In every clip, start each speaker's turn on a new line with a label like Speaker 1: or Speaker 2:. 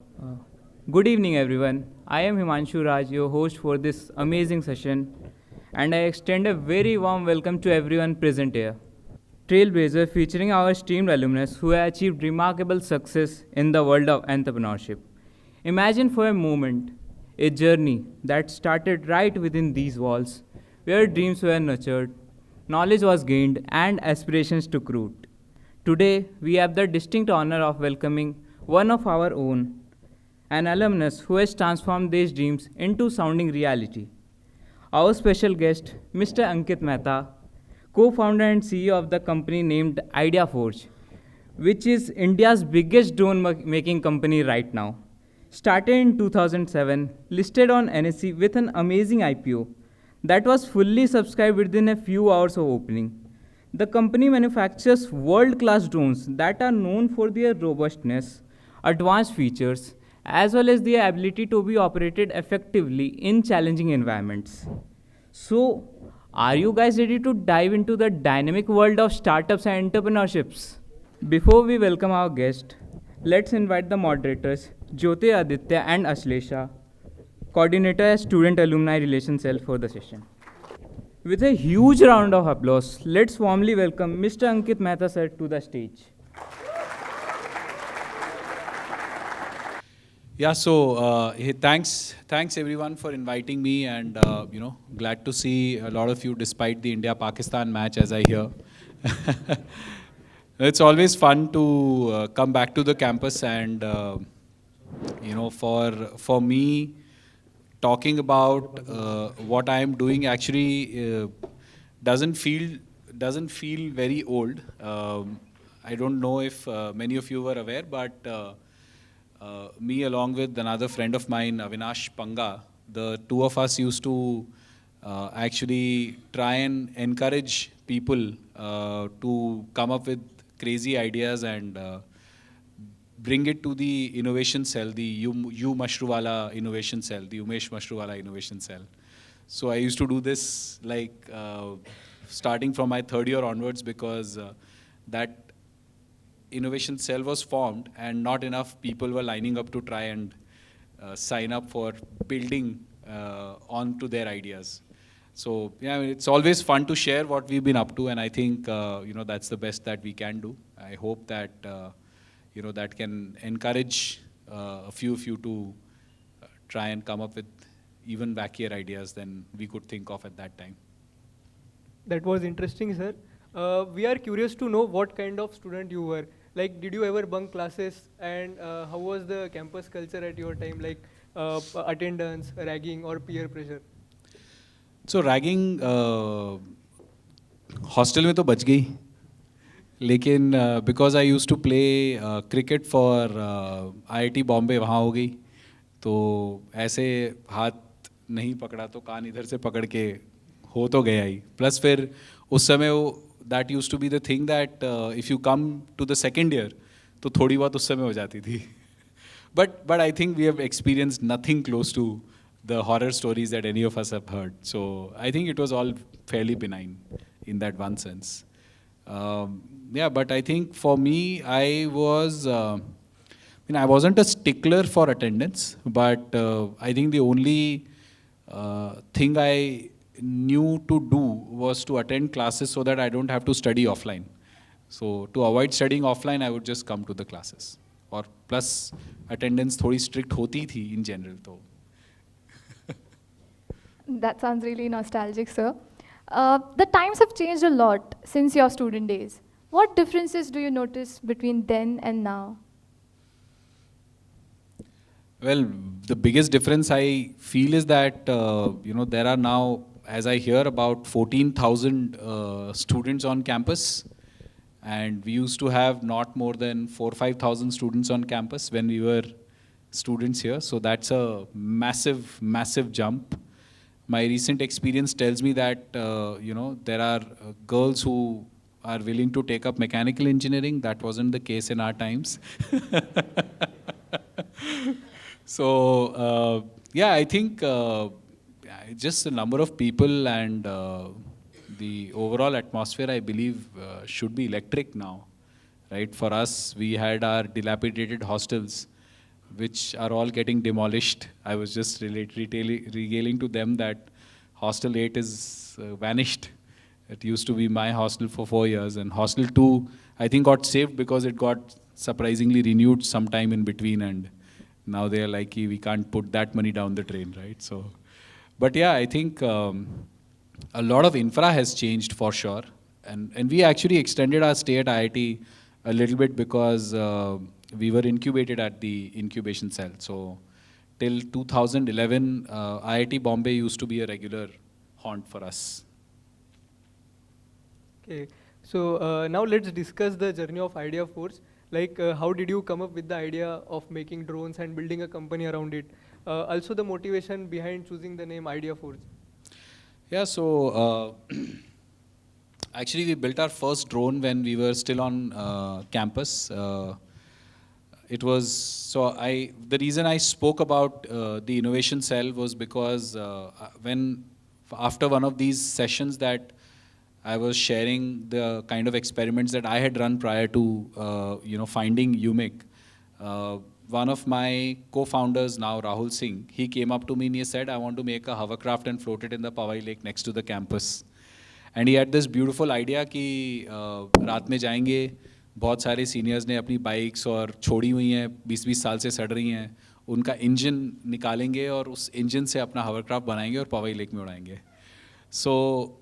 Speaker 1: Uh, Good evening, everyone. I am Himanshu Raj, your host for this amazing session, and I extend a very warm welcome to everyone present here. Trailblazers featuring our esteemed alumnus who have achieved remarkable success in the world of entrepreneurship. Imagine for a moment a journey that started right within these walls, where dreams were nurtured, knowledge was gained, and aspirations took root. Today, we have the distinct honor of welcoming one of our own, an alumnus who has transformed these dreams into sounding reality. Our special guest, Mr. Ankit Mehta, co founder and CEO of the company named ideaForge, which is India's biggest drone making company right now. Started in 2007, listed on NSE with an amazing IPO that was fully subscribed within a few hours of opening. The company manufactures world class drones that are known for their robustness, advanced features, as well as their ability to be operated effectively in challenging environments. So, are you guys ready to dive into the dynamic world of startups and entrepreneurships? Before we welcome our guest, let's invite the moderators, Jyoti Aditya and Ashlesha, coordinator at Student Alumni Relations Cell for the session. With a huge round of applause, let's warmly welcome Mr. Ankit Mehta sir to the stage.
Speaker 2: Yeah, so hey, thanks everyone for inviting me, and glad to see a lot of you despite the India-Pakistan match, as I hear. It's always fun to come back to the campus, and for me, talking about what I am doing actually doesn't feel very old. I don't know if many of you were aware, but. Me along with another friend of mine, Avinash Panga, the two of us used to actually try and encourage people to come up with crazy ideas and bring it to the innovation cell, the U Mashruwala innovation cell, the Umesh Mashruwala innovation cell. So I used to do this like starting from my third year onwards, because that innovation cell was formed and not enough people were lining up to try and sign up for building onto their ideas. So yeah, I mean, it's always fun to share what we've been up to, and I think that's the best that we can do. I hope that that can encourage a few of you to try and come up with even wackier ideas than we could think of at that time.
Speaker 3: That was interesting, sir. We are curious to know what kind of student you were. Like, did you ever bunk classes? And how was the campus culture at your time? Like, attendance, ragging, or peer pressure?
Speaker 2: So ragging hostel में तो बच गई, लेकिन because I use to play cricket for IIT Bombay वहाँ हो गई, तो ऐसे हाथ नहीं पकड़ा तो कान इधर से पकड़ के हो तो गया ही. प्लस फिर उस समय वो that use to be the thing that if you come to the second year तो थोड़ी बहुत उस समय हो जाती थी. But I think we have experienced nothing close to the horror stories that any of us have heard. So I think it was all fairly benign in that one sense. Yeah, but I think for me, I wasn't a stickler for attendance, but I think the only thing I knew to do was to attend classes so that I don't have to study offline. So to avoid studying offline, I would just come to the classes. और plus attendance थोड़ी strict होती थी in general तो.
Speaker 4: That sounds really nostalgic, sir. The times have changed a lot since your student days. What differences do you notice between then and now?
Speaker 2: Well, the biggest difference I feel is that there are now, as I hear, about 14,000 students on campus. And we used to have not more than 4,000-5,000 students on campus when we were students here. So that's a massive, massive jump. My recent experience tells me that there are girls who are willing to take up mechanical engineering. That wasn't the case in our times. So yeah, I think just the number of people and the overall atmosphere, I believe, should be electric now, right? For us, we had our dilapidated hostels which are all getting demolished. I was just regaling to them that Hostel 8 is vanished. It used to be my hostel for 4 years, and Hostel 2, I think, got saved because it got surprisingly renewed sometime in between, and now they are like, we can't put that money down the drain, right? So, but yeah, I think a lot of infra has changed for sure, and we actually extended our stay at IIT a little bit because we were incubated at the incubation cell. So till 2011, IIT Bombay used to be a regular haunt for us.
Speaker 3: Okay, so now let's discuss the journey of ideaForge. Like, how did you come up with the idea of making drones and building a company around it? Also, the motivation behind choosing the name ideaForge.
Speaker 2: Yeah, so actually we built our first drone when we were still on campus. It was, so the reason I spoke about the innovation cell was because after one of these sessions that I was sharing the kind of experiments that I had run prior to, finding UMIC. One of my co-founders now, Rahul Singh, he came up to me and he said, I want to make a hovercraft and float it in the Powai Lake next to the campus. And he had this beautiful idea कि रात में जाएंगे, बहुत सारे seniors ने अपनी bikes और छोड़ी हुई हैं 20-20 साल से सड़ रही हैं, उनका इंजन निकालेंगे और उस इंजन से अपना hovercraft बनाएंगे और पवई लेक में उड़ाएंगे. So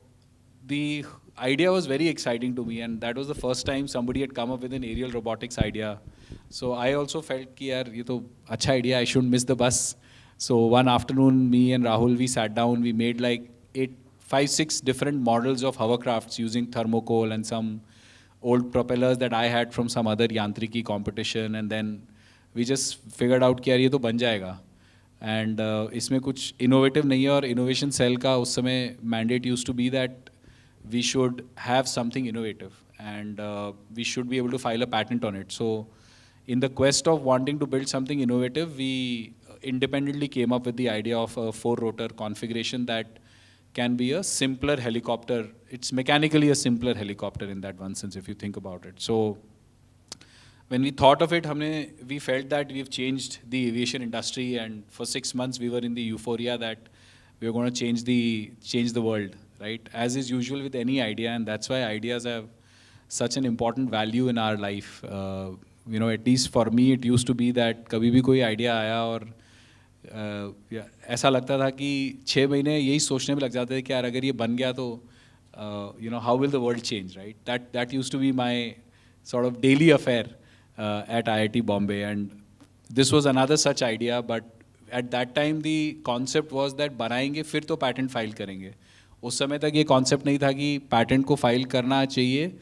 Speaker 2: the idea was very exciting to me, and that was the first time somebody had come up with an aerial robotics idea. So I also felt कि यार ये तो अच्छा idea, I shouldn't miss the bus. So one afternoon, me and Rahul, we sat down, we made like 5-6 different models of hovercrafts using thermocol and some old propellers that I had from some other yantriki competition, and then we just figured out कि यार ये तो बन जाएगा. And इसमें कुछ innovative नहीं है, और innovation cell का उस समय mandate used to be that we should have something innovative, and we should be able to file a patent on it. So in the quest of wanting to build something innovative, we independently came up with the idea of a 4-rotor configuration that can be a simpler helicopter. It's mechanically a simpler helicopter in that one sense, if you think about it. So when we thought of it, we felt that we've changed the aviation industry, and for 6 months we were in the euphoria that we were going to change the world, right? As is usual with any idea, and that's why ideas have such an important value in our life. At least for me, it used to be that कभी भी कोई idea आया और ऐसा लगता था कि 6 महीने यही सोचने में लग जाते थे कि यार अगर ये बन गया तो how will the world change, right? That used to be my sort of daily affair at IIT Bombay, and this was another such idea. But at that time the concept was that बनाएंगे फिर तो patent file करेंगे. उस समय तक ये concept नहीं था कि patent को file करना चाहिए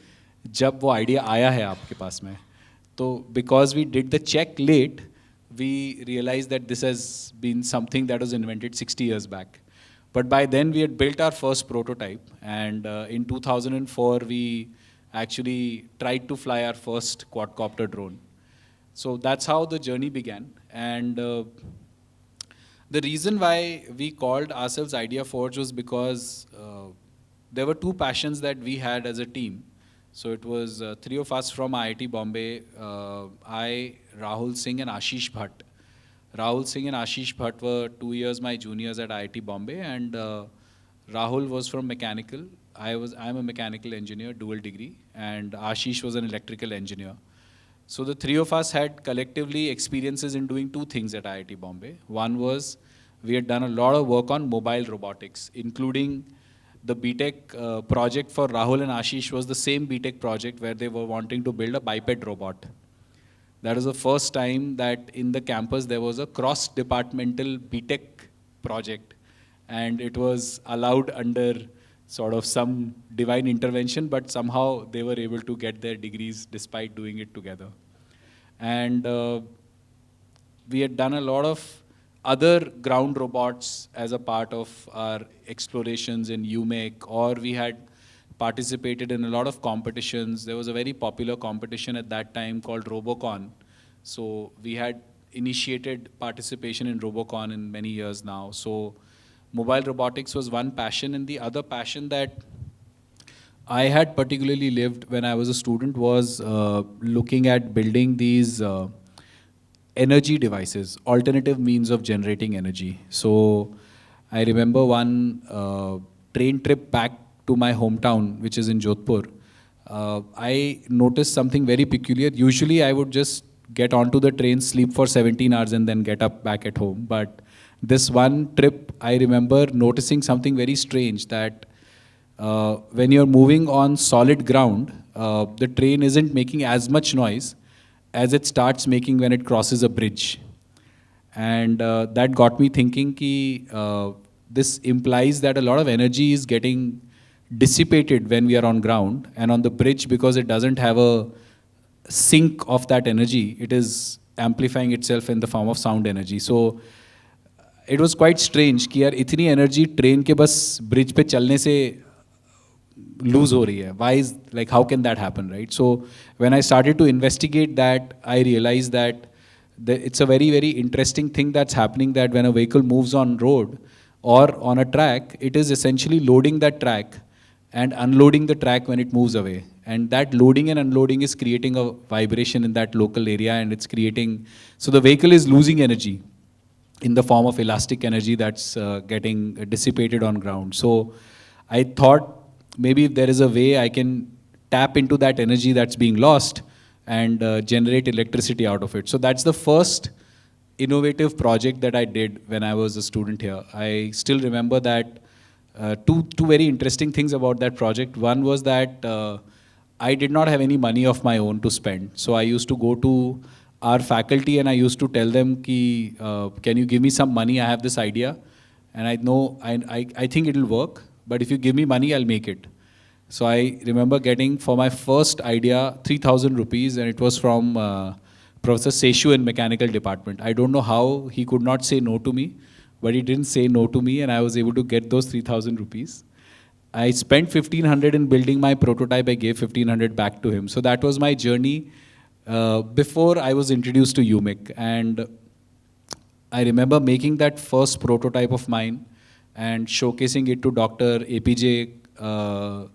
Speaker 2: जब वो idea आया है आपके पास में. तो because we did the check late, we realized that this has been something that was invented 60 years back. But by then we had built our first prototype, and in 2004 we actually tried to fly our first quadcopter drone. So that's how the journey began. And the reason why we called ourselves ideaForge was because there were 2 passions that we had as a team. So it was 3 of us from IIT Bombay, I, Rahul Singh and Ashish Bhatt. Rahul Singh and Ashish Bhatt were 2 years my juniors at IIT Bombay, and Rahul was from mechanical. I'm a mechanical engineer, dual degree, and Ashish was an electrical engineer. So the 3 of us had collectively experiences in doing 2 things at IIT Bombay. One was we had done a lot of work on mobile robotics, including the BTech project for Rahul and Ashish was the same BTech project where they were wanting to build a biped robot. That was the first time that in the campus there was a cross-departmental BTech project, and it was allowed under sort of some divine intervention, but somehow they were able to get their degrees despite doing it together. And we had done a lot of other ground robots as a part of our explorations in UMEC, or we had participated in a lot of competitions. There was a very popular competition at that time called Robocon. So we had initiated participation in Robocon in many years now. So mobile robotics was one passion, and the other passion that I had particularly lived when I was a student was looking at building these energy devices, alternative means of generating energy. So I remember one train trip back to my hometown, which is in Jodhpur. I noticed something very peculiar. Usually I would just get onto the train, sleep for 17 hours and then get up back at home. But this one trip, I remember noticing something very strange, that when you're moving on solid ground, the train isn't making as much noise as it starts making when it crosses a bridge. And that got me thinking ki, this implies that a lot of energy is getting dissipated when we are on ground, and on the bridge, because it doesn't have a sink of that energy, it is amplifying itself in the form of sound energy. So it was quite strange कि यार इतनी energy train के बस bridge पे चलने से lose हो रही है. Why is, like, how can that happen, right? So when I started to investigate that, I realized that it's a very, very interesting thing that's happening, that when a vehicle moves on road or on a track, it is essentially loading that track and unloading the track when it moves away. And that loading and unloading is creating a vibration in that local area, and it's creating, so the vehicle is losing energy in the form of elastic energy that's getting dissipated on ground. So I thought maybe if there is a way I can tap into that energy that's being lost and generate electricity out of it. So that's the first innovative project that I did when I was a student here. I still remember that two very interesting things about that project. One was that I did not have any money of my own to spend. So I used to go to our faculty and I used to tell them, ki, can you give me some money? I have this idea and I know, I think it'll work, but if you give me money, I'll make it. So I remember getting for my first idea 3,000 rupees, and it was from Professor Seshu in mechanical department. I don't know how he could not say no to me, but he didn't say no to me, and I was able to get those 3,000 rupees. I spent 1,500 in building my prototype. I gave 1,500 back to him. So that was my journey before I was introduced to UMIC. And I remember making that first prototype of mine and showcasing it to Dr. APJ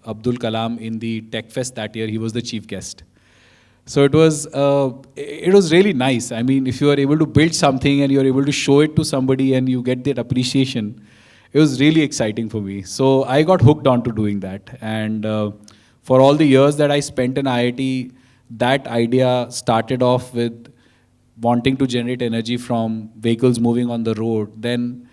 Speaker 2: Abdul Kalam in the Tech Fest that year. He was the chief guest. So it was really nice. I mean, if you are able to build something and you are able to show it to somebody and you get that appreciation, it was really exciting for me. So I got hooked onto doing that. And for all the years that I spent in IIT, that idea started off with wanting to generate energy from vehicles moving on the road. Then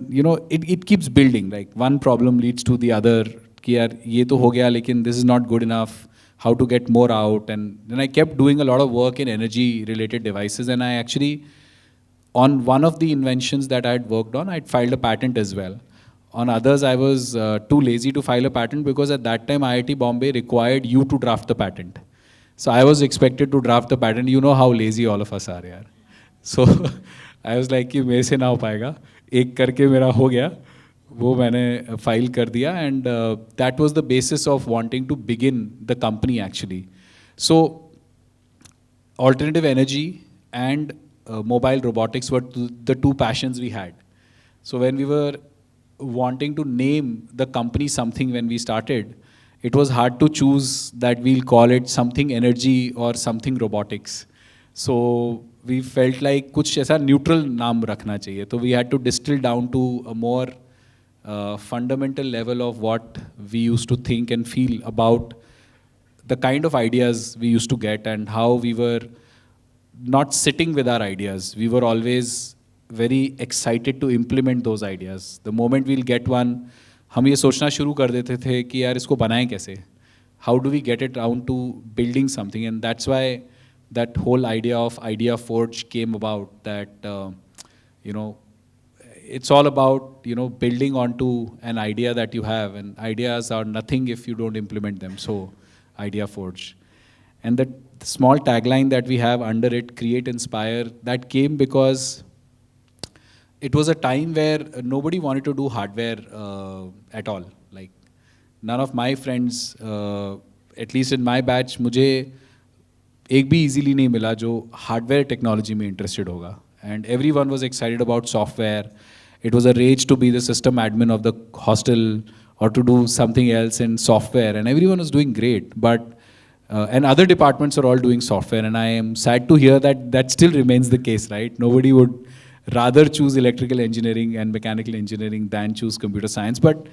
Speaker 2: you know, it keeps building. Like one problem leads to the other. Ki yaar, ye to ho gaya, lekin this is not good enough. How to get more out? And then I kept doing a lot of work in energy-related devices. And I actually, on one of the inventions that I had worked on, I'd filed a patent as well. On others, I was too lazy to file a patent because at that time, IIT Bombay required you to draft the patent. So I was expected to draft the patent. You know how lazy all of us are, yaar. So I was like, कि मेरे से ना हो पाएगा. एक करके मेरा हो गया. वो मैंने फाइल कर दिया, and that was the basis of wanting to begin the company actually. So alternative energy and mobile robotics were the two passions we had. So when we were wanting to name the company something when we started, it was hard to choose that we'll call it something energy or something robotics. So we felt like कुछ ऐसा neutral नाम रखना चाहिए. So we had to distill down to a more fundamental level of what we used to think and feel about the kind of ideas we used to get and how we were not sitting with our ideas. We were always very excited to implement those ideas. The moment we'll get one, हम ये सोचना शुरू कर देते थे कि यार इसको बनाएं कैसे? How do we get it down to building something? And that's why that whole idea of ideaForge came about, that, you know, it's all about, you know, building onto an idea that you have, and ideas are nothing if you don't implement them. So ideaForge. And the small tagline that we have under it, create, inspire, that came because it was a time where nobody wanted to do hardware at all. Like none of my friends, at least in my batch, मुझे एक भी easily नहीं मिला जो hardware technology में interested होगा. And everyone was excited about software. It was a rage to be the system admin of the hostel or to do something else in software, and everyone was doing great. But And other departments are all doing software, and I am sad to hear that that still remains the case, right? Nobody would rather choose electrical engineering and mechanical engineering than choose computer science. But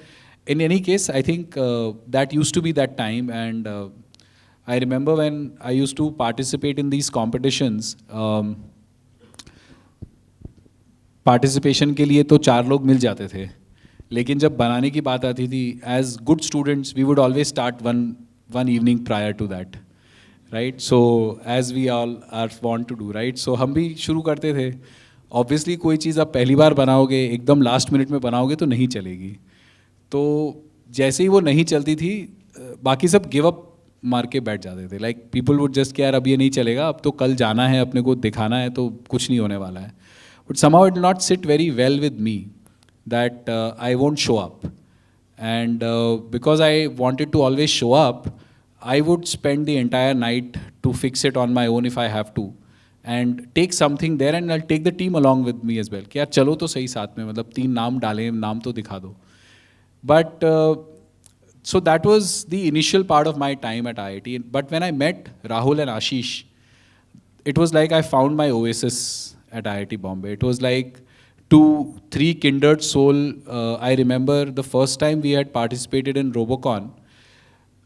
Speaker 2: in any case, I think that used to be that time, and I remember when I used to participate in these competitions. Participation के लिए तो 4 लोग मिल जाते थे, लेकिन जब बनाने की बात आती थी, as good students we would always start one evening prior to that, right? So as we all are want to do, right? So हम भी शुरू करते थे. ऑब्वियसली कोई चीज़ आप पहली बार बनाओगे, एकदम लास्ट मिनट में बनाओगे तो नहीं चलेगी. तो जैसे ही वो नहीं चलती थी, बाकी सब गिव अप मार के बैठ जाते थे. लाइक पीपल वुड जस्ट कि यार अब ये नहीं चलेगा, अब तो कल जाना है, अपने को दिखाना है, तो कुछ नहीं होने वाला है. But somehow it did not sit very well with me that I won't show up. And because I wanted to always show up, I would spend the entire night to fix it on my own if I have to. And take something there, and I'll take the team along with me as well. कि यार चलो तो सही साथ में, मतलब 3 नाम डालें, नाम तो दिखा दो. But so that was the initial part of my time at IIT. But when I met Rahul and Ashish, it was like I found my oasis at IIT Bombay. It was like 2-3 kindred soul. I remember the first time we had participated in Robocon,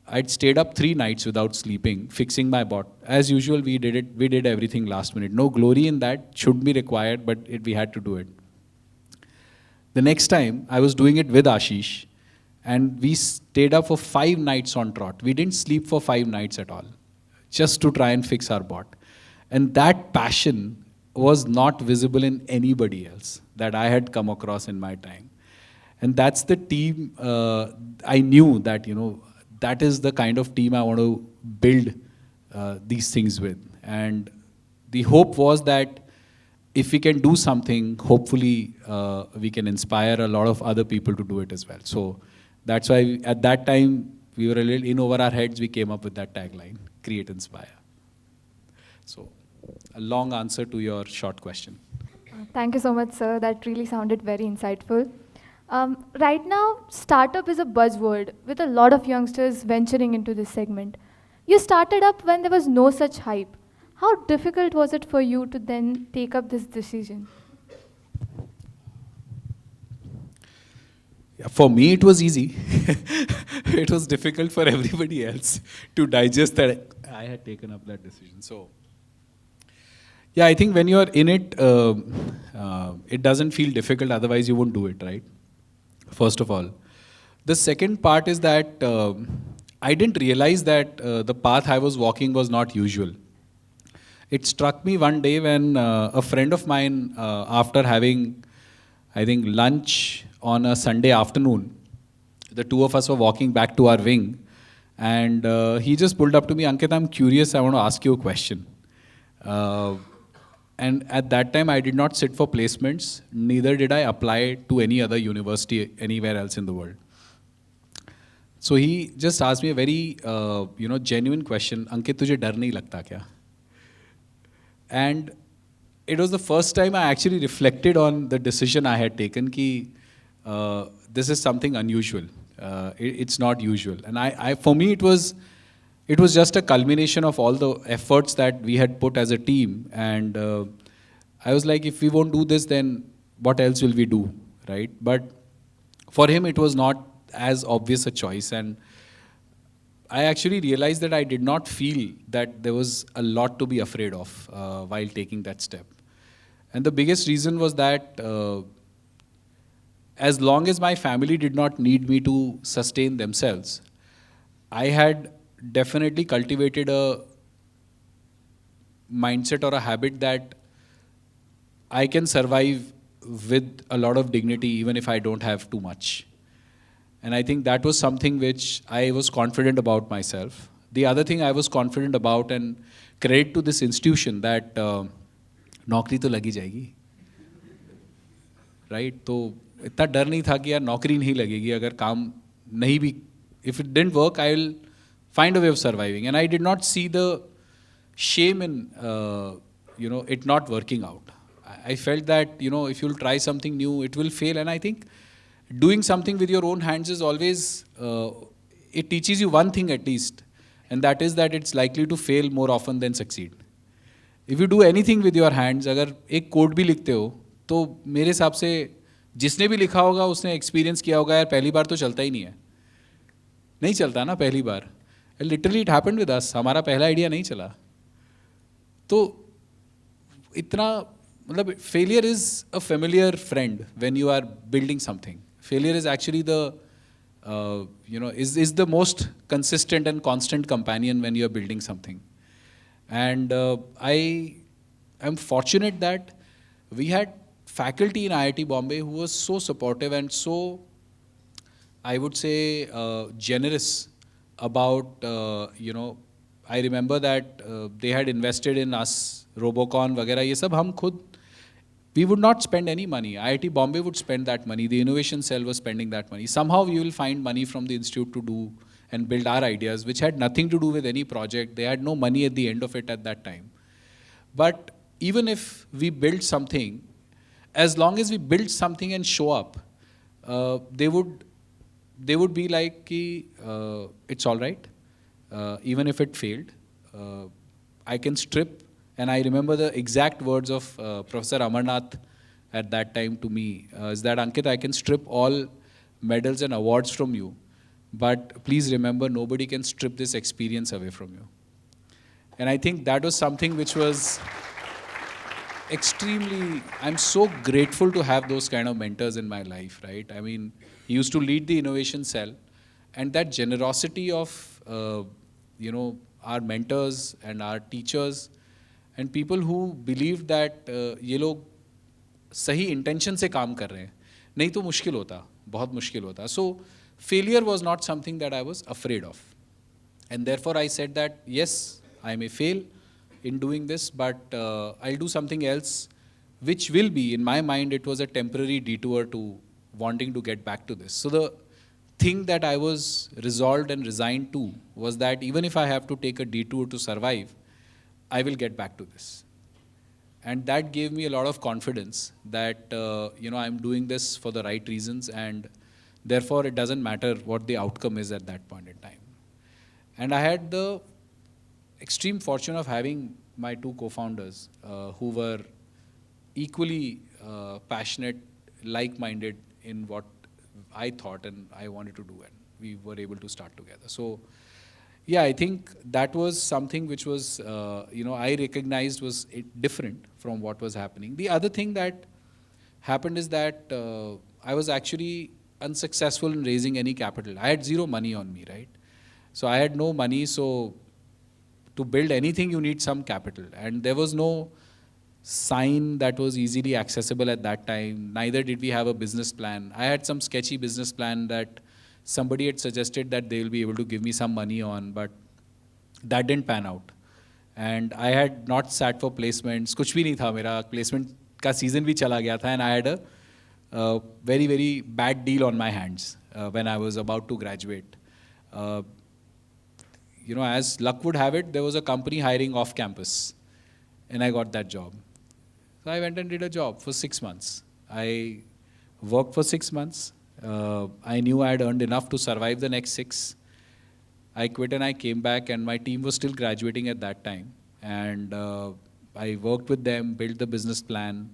Speaker 2: I'd stayed up 3 nights without sleeping, fixing my bot. As usual, we did everything last minute. No glory in that, should be required, but we had to do it. The next time, I was doing it with Ashish, and we stayed up for 5 nights on trot. We didn't sleep for 5 nights at all, just to try and fix our bot. And that passion was not visible in anybody else that I had come across in my time. And that's the team, I knew that, that is the kind of team I want to build these things with. And the hope was that if we can do something, hopefully we can inspire a lot of other people to do it as well. So that's why at that time, we were a little in over our heads, we came up with that tagline, create, inspire. So a long answer to your short question.
Speaker 4: Thank you so much, sir. That really sounded very insightful. Right now, startup is a buzzword with a lot of youngsters venturing into this segment. You started up when there was no such hype. How difficult was it for you to then take up this decision?
Speaker 2: Yeah, for me, it was easy. It was difficult for everybody else to digest that I had taken up that decision. So, yeah, I think when you're in it, it doesn't feel difficult, otherwise you won't do it, right? First of all. The second part is that I didn't realize that the path I was walking was not usual. It struck me one day when a friend of mine, after having, I think, lunch on a Sunday afternoon, the two of us were walking back to our wing, and he just pulled up to me, Ankit, I'm curious, I want to ask you a question. And at that time, I did not sit for placements, neither did I apply to any other university anywhere else in the world. So he just asked me a very genuine question, Ankit, तुझे डर नहीं लगता क्या? And it was the first time I actually reflected on the decision I had taken कि this is something unusual. It's not usual. And for me, it was just a culmination of all the efforts that we had put as a team. And I was like, if we won't do this, then what else will we do, right? But for him, it was not as obvious a choice. And I actually realized that I did not feel that there was a lot to be afraid of while taking that step. And the biggest reason was that as long as my family did not need me to sustain themselves, I had definitely cultivated a mindset or a habit that I can survive with a lot of dignity even if I don't have too much. And I think that was something which I was confident about myself. The other thing I was confident about, and credit to this institution, that नौकरी तो लगी जाएगी, right? तो इतना डर नहीं था कि यार नौकरी नहीं लगेगी अगर काम नहीं भी, if it didn't work, I will find a way of surviving. And I did not see the shame in it not working out. I felt that if you'll try something new, it will fail. And I think doing something with your own hands is always, it teaches you one thing at least, and that is that it's likely to fail more often than succeed. If you do anything with your hands, अगर एक code भी लिखते हो तो मेरे हिसाब से जिसने भी लिखा होगा उसने एक्सपीरियंस किया होगा यार पहली बार तो चलता ही नहीं चलता ना पहली बार. Literally it happened with us, हमारा पहला आइडिया नहीं चला. तो इतना मतलब failure is a familiar friend when you are building something. Failure is actually the is the most consistent and constant companion when you are building something. And I am fortunate that we had faculty in IIT Bombay who was so supportive and so, I would say, generous about, I remember that they had invested in us, Robocon, वगैरह ये सब हम खुद, we would not spend any money. IIT Bombay would spend that money. The innovation cell was spending that money. Somehow we will find money from the institute to do and build our ideas, which had nothing to do with any project. They had no money at the end of it at that time. But even if we build something, as long as we build something and show up, they would be like, it's all right. Even if it failed, I can strip. And I remember the exact words of Professor Amarnath at that time to me, is that, Ankit, I can strip all medals and awards from you, but please remember, nobody can strip this experience away from you. And I think that was something which was extremely, I'm so grateful to have those kind of mentors in my life, right? I mean, he used to lead the innovation cell, and that generosity of, our mentors and our teachers, and people who believed that ये लोग सही intention से काम कर रहे हैं, नहीं तो मुश्किल होता, बहुत मुश्किल होता. So failure was not something that I was afraid of, and therefore I said that yes, I may fail in doing this, but I'll do something else, which will be, in my mind, it was a temporary detour to wanting to get back to this. So the thing that I was resolved and resigned to was that even if I have to take a detour to survive, I will get back to this. And that gave me a lot of confidence that, I'm doing this for the right reasons, and therefore it doesn't matter what the outcome is at that point in time. And I had the extreme fortune of having my two co-founders who were equally passionate, like-minded in what I thought and I wanted to do, and we were able to start together. So yeah, I think that was something which was, I recognized was different from what was happening. The other thing that happened is that I was actually unsuccessful in raising any capital. I had zero money on me, right? So I had no money, so to build anything you need some capital. And there was no sign that was easily accessible at that time. Neither did we have a business plan. I had some sketchy business plan that somebody had suggested that they will be able to give me some money on, but that didn't pan out. And I had not sat for placements. कुछ भी नहीं था मेरा, placement का season भी चला गया था, and I had a very, very bad deal on my hands when I was about to graduate. As luck would have it, there was a company hiring off campus, and I got that job. So I went and did a job for 6 months. I worked for 6 months. I knew I had earned enough to survive the next 6. I quit and I came back, and my team was still graduating at that time. And I worked with them, built the business plan,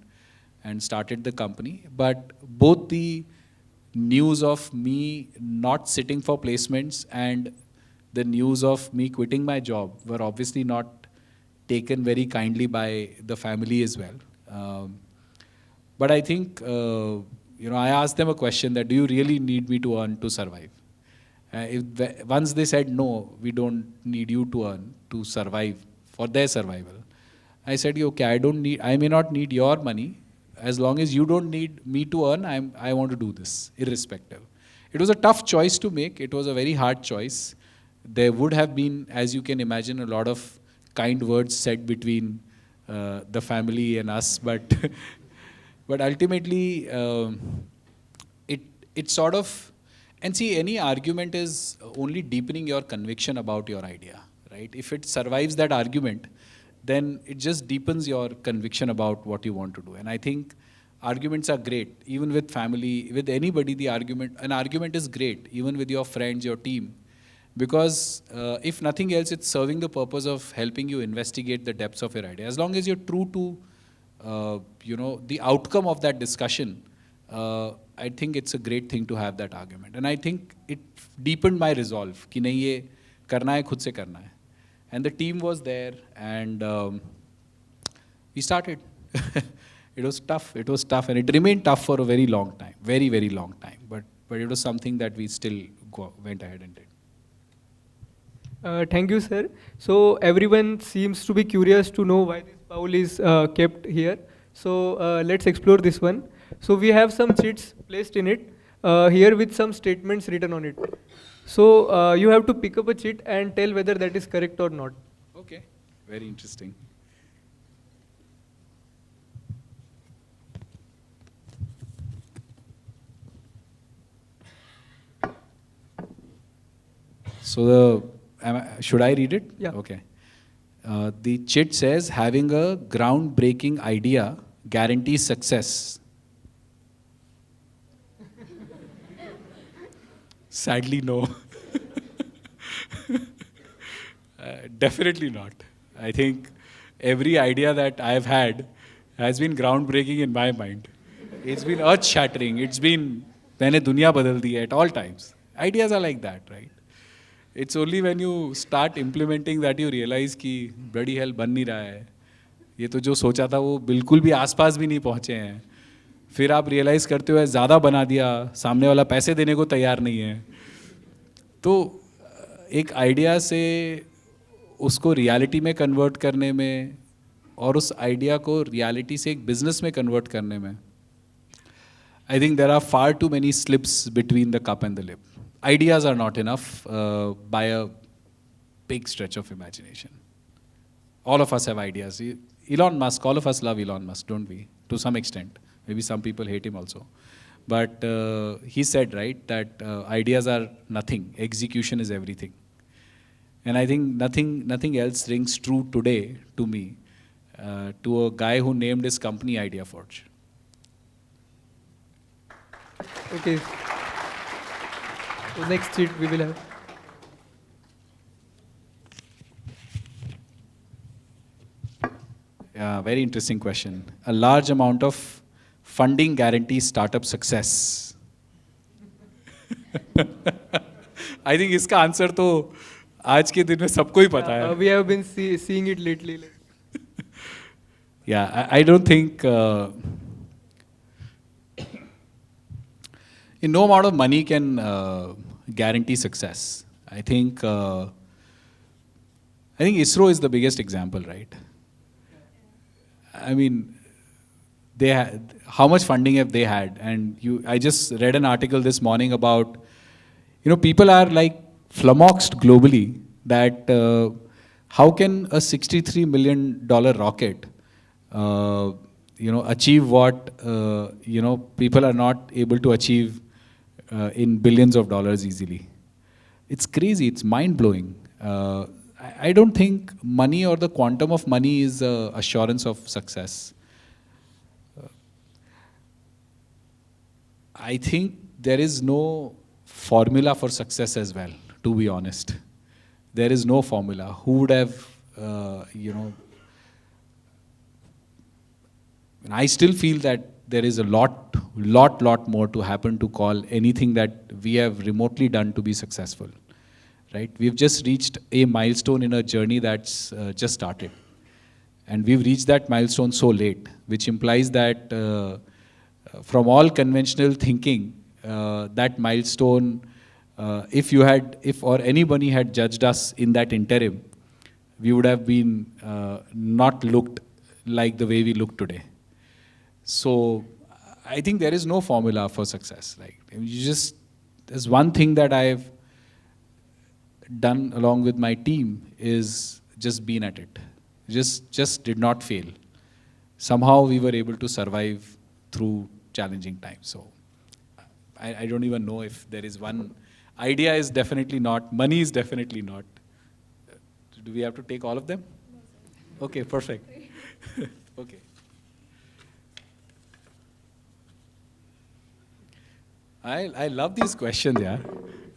Speaker 2: and started the company. But both the news of me not sitting for placements and the news of me quitting my job were obviously not taken very kindly by the family as well. But I think, I asked them a question that, do you really need me to earn to survive? Once they said, no, we don't need you to earn to survive, for their survival, I said, okay, I may not need your money. As long as you don't need me to earn, I want to do this, irrespective. It was a tough choice to make. It was a very hard choice. There would have been, as you can imagine, a lot of kind words said between the family and us, but but ultimately, it sort of, and see, any argument is only deepening your conviction about your idea, right? If it survives that argument, then it just deepens your conviction about what you want to do. And I think arguments are great, even with family, with anybody. An argument is great, even with your friends, your team. because if nothing else, it's serving the purpose of helping you investigate the depths of your idea. As long as you're true to, the outcome of that discussion, I think it's a great thing to have that argument. And I think it deepened my resolve कि नहीं ये करना है, खुद से करना है. And the team was there, and we started. It was tough, and it remained tough for a very long time, very, very long time. But it was something that we still went ahead and did.
Speaker 3: Thank you, sir. So everyone seems to be curious to know why this bowl is kept here. So let's explore this one. So we have some chits placed in it here with some statements written on it. So you have to pick up a chit and tell whether that is correct or not.
Speaker 2: Okay, very interesting. So should I read it?
Speaker 3: Yeah.
Speaker 2: Okay. The chit says, having a groundbreaking idea guarantees success. Sadly, no. Definitely not. I think every idea that I've had has been groundbreaking in my mind. It's been earth-shattering. It's been, मैंने दुनिया बदल दी है at all times. Ideas are like that, right? It's only when you start implementing that you realize कि bloody hell बन नहीं रहा है. ये तो जो सोचा था वो बिल्कुल भी आसपास भी नहीं पहुँचे हैं. फिर आप रियलाइज करते हो ज़्यादा बना दिया, सामने वाला पैसे देने को तैयार नहीं है. तो एक आइडिया से उसको रियलिटी में कन्वर्ट करने में और उस आइडिया को रियलिटी से एक बिजनेस में कन्वर्ट करने में, I think there are far too many slips between the cup and the lip. Ideas are not enough by a big stretch of imagination. All of us have ideas. Elon Musk, all of us love Elon Musk, don't we? To some extent. Maybe some people hate him also. But he said, right, that ideas are nothing. Execution is everything. And I think nothing else rings true today to me, to a guy who named his company ideaForge.
Speaker 3: Okay. So next sheet we will have.
Speaker 2: Yeah, very interesting question. A large amount of funding guarantees startup success. I think इसका answer तो आज के दिन में सबको ही पता है.
Speaker 3: We have been seeing it lately.
Speaker 2: Yeah, I don't think in no amount of money can guarantee success. I think ISRO is the biggest example, right? I mean, they had, how much funding have they had? And I just read an article this morning about, people are like flummoxed globally that how can a $63 million rocket, achieve what, people are not able to achieve in billions of dollars easily. It's crazy, it's mind-blowing. I don't think money or the quantum of money is assurance of success. I think there is no formula for success as well, to be honest. There is no formula. Who would have, and I still feel that there is a lot more to happen to call anything that we have remotely done to be successful. Right? We've just reached a milestone in a journey that's just started. And we've reached that milestone so late, which implies that from all conventional thinking, that milestone, if anybody had judged us in that interim, we would have been not looked like the way we look today. So I think there is no formula for success. Like, there's one thing that I've done along with my team is just been at it. Just did not fail. Somehow we were able to survive through challenging times. So I don't even know if there is one. Idea is definitely not. Money is definitely not. Do we have to take all of them? Okay, perfect. Okay. I love these questions, yeah.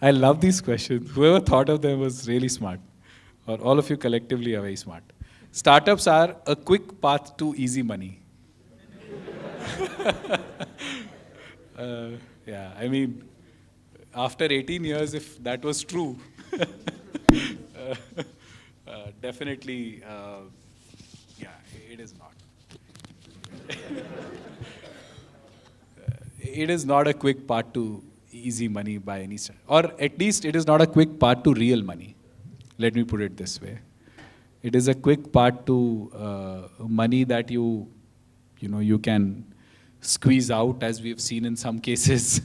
Speaker 2: I love these questions. Whoever thought of them was really smart. Or all of you collectively are very smart. Startups are a quick path to easy money. Yeah, I mean, after 18 years, if that was true, definitely, yeah, it is not. It is not a quick path to easy money by any stretch. Or at least it is not a quick path to real money. Let me put it this way. It is a quick path to money that you can squeeze out, as we've seen in some cases,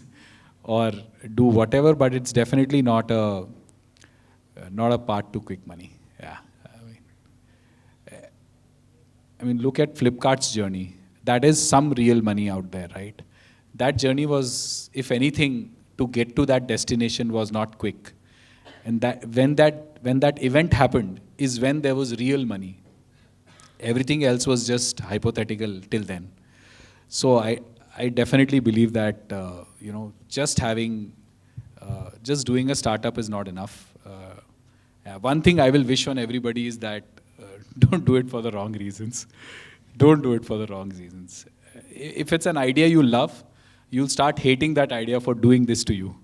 Speaker 2: or do whatever. But it's definitely not a path to quick money. Yeah, I mean, look at Flipkart's journey. That is some real money out there, right? That journey was, if anything, to get to that destination was not quick. And when that event happened is when there was real money. Everything else was just hypothetical till then. So I definitely believe that just doing a startup is not enough. Yeah, one thing I will wish on everybody is that don't do it for the wrong reasons. Don't do it for the wrong reasons. If it's an idea you love, you'll start hating that idea for doing this to you.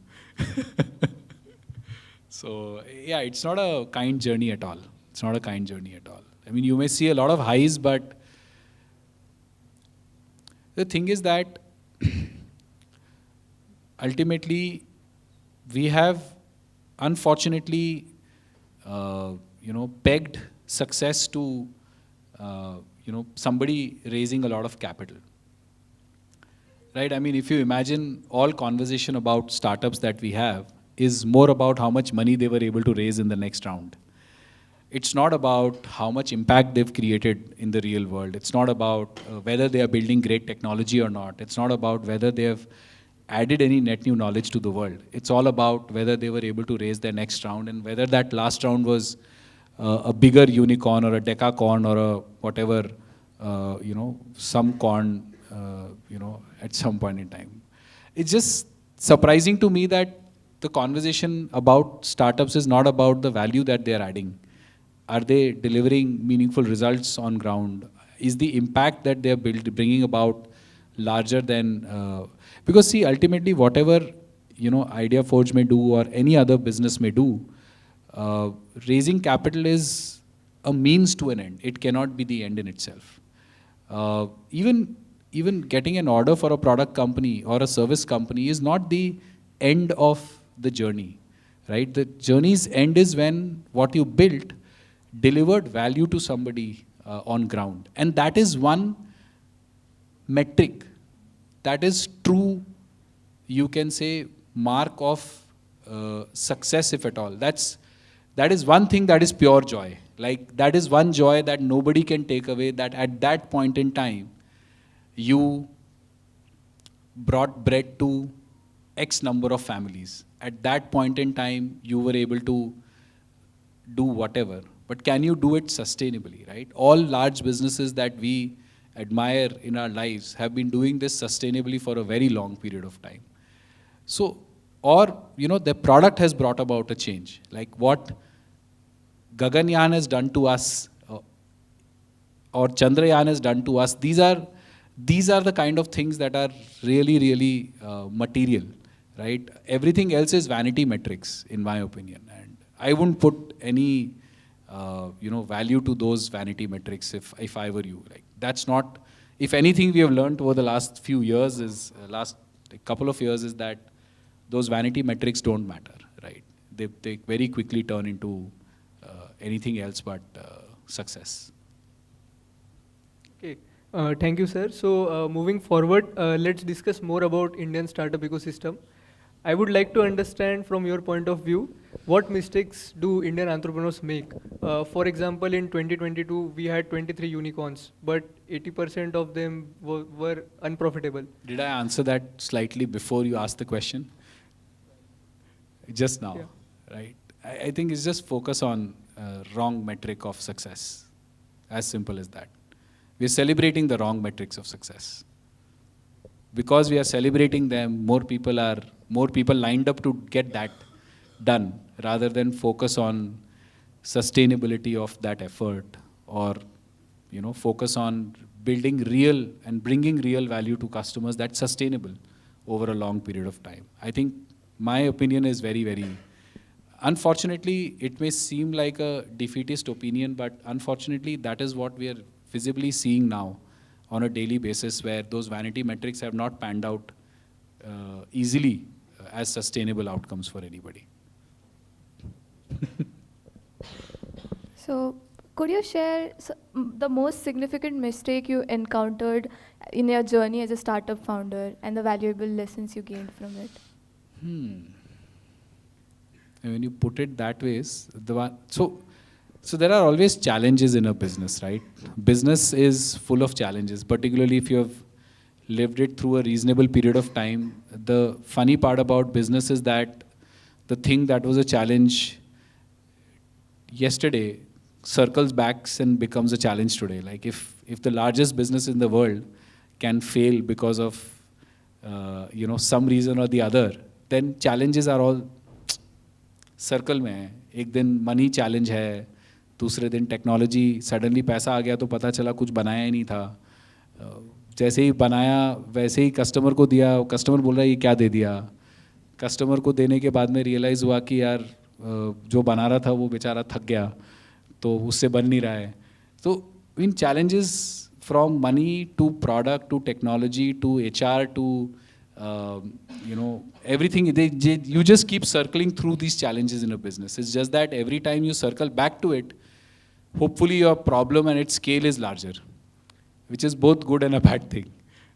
Speaker 2: So yeah, it's not a kind journey at all. It's not a kind journey at all. I mean, you may see a lot of highs, but the thing is that ultimately we have, unfortunately, pegged success to somebody raising a lot of capital. Right? I mean, if you imagine all conversation about startups that we have is more about how much money they were able to raise in the next round. It's not about how much impact they've created in the real world. It's not about whether they are building great technology or not. It's not about whether they have added any net new knowledge to the world. It's all about whether they were able to raise their next round, and whether that last round was a bigger unicorn or a decacorn or a whatever, some corn, at some point in time. It's just surprising to me that the conversation about startups is not about the value that they're adding. Are they delivering meaningful results on ground? Is the impact that they're bringing about larger than... because see, ultimately, whatever ideaForge may do or any other business may do, raising capital is a means to an end. It cannot be the end in itself. Even getting an order for a product company or a service company is not the end of the journey, right? The journey's end is when what you built delivered value to somebody on ground. And that is one metric. That is true, you can say, mark of success, if at all. That is one thing that is pure joy. Like, that is one joy that nobody can take away, that at that point in time, you brought bread to X number of families. At that point in time, you were able to do whatever. But can you do it sustainably, right? All large businesses that we admire in our lives have been doing this sustainably for a very long period of time. So, or, the product has brought about a change. Like what Gaganyaan has done to us, or Chandrayaan has done to us, these are the kind of things that are really, really material, right? Everything else is vanity metrics, in my opinion. And I wouldn't put any, value to those vanity metrics if I were you. Like, that's not, if anything we have learned over the last few years is, last couple of years is that those vanity metrics don't matter, right? They very quickly turn into anything else but success.
Speaker 3: Okay. Thank you, sir. So moving forward, let's discuss more about Indian startup ecosystem. I would like to understand from your point of view, what mistakes do Indian entrepreneurs make? For example, in 2022, we had 23 unicorns, but 80% of them were unprofitable.
Speaker 2: Did I answer that slightly before you asked the question? Just now, yeah. Right? I think it's just focus on wrong metric of success. As simple as that. We're celebrating the wrong metrics of success. Because we are celebrating them, more people lined up to get that. done, rather than focus on sustainability of that effort, or focus on building real and bringing real value to customers that's sustainable over a long period of time. I think my opinion is very, very, unfortunately, it may seem like a defeatist opinion, but unfortunately, that is what we are visibly seeing now on a daily basis, where those vanity metrics have not panned out easily as sustainable outcomes for anybody.
Speaker 4: So, could you share the most significant mistake you encountered in your journey as a startup founder and the valuable lessons you gained from it?
Speaker 2: And when you put it that way, so there are always challenges in a business, right? Business is full of challenges, particularly if you have lived it through a reasonable period of time. The funny part about business is that the thing that was a challenge yesterday circles back and becomes a challenge today. Like if the largest business in the world can fail because of some reason or the other, then challenges are all circle में है. एक दिन money challenge है, दूसरे दिन technology, suddenly पैसा आ गया तो पता चला कुछ बनाया ही नहीं था. जैसे ही बनाया वैसे ही कस्टमर को दिया, कस्टमर बोल रहा है ये क्या दे दिया. कस्टमर को देने के बाद में रियलाइज़ हुआ कि यार जो बना रहा था वो बेचारा थक गया, तो उससे बन नहीं रहा है. तो इन challenges from money to product to technology to HR to everything, you just keep circling through these challenges in a business. It's just that every time you circle back to it, hopefully your problem and its scale is larger, which is both good and a bad thing.